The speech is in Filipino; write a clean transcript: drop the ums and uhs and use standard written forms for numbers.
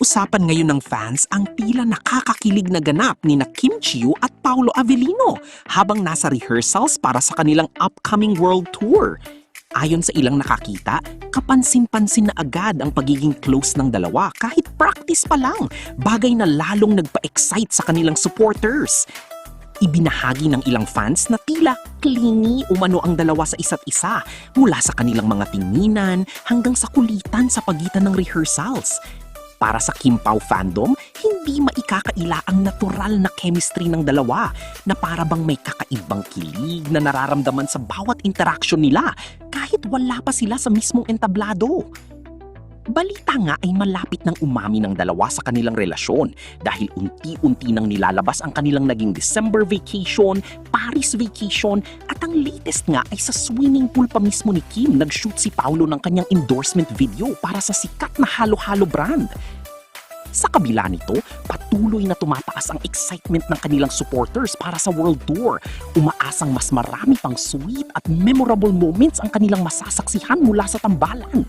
Pinag-uusapan ngayon ng fans ang tila nakakakilig na ganap ni na Kim Chiu at Paolo Avellino habang nasa rehearsals para sa kanilang upcoming world tour. Ayon sa ilang nakakita, kapansin-pansin na agad ang pagiging close ng dalawa kahit practice pa lang, bagay na lalong nagpa-excite sa kanilang supporters. Ibinahagi ng ilang fans na tila clingy umano ang dalawa sa isa't isa mula sa kanilang mga tinginan hanggang sa kulitan sa pagitan ng rehearsals. Para sa Kim Pao fandom, hindi maikakaila ang natural na chemistry ng dalawa na para bang may kakaibang kilig na nararamdaman sa bawat interaksyon nila kahit wala pa sila sa mismong entablado. Balita nga ay malapit ng umami ng dalawa sa kanilang relasyon dahil unti-unti nang nilalabas ang kanilang naging December vacation, Paris vacation at ang latest nga ay sa swimming pool pa mismo ni Kim nag-shoot si Paolo ng kanyang endorsement video para sa sikat na halo-halo brand. Sa kabila nito, patuloy na tumataas ang excitement ng kanilang supporters para sa world tour. Umaasang mas marami pang sweet at memorable moments ang kanilang masasaksihan mula sa tambalan.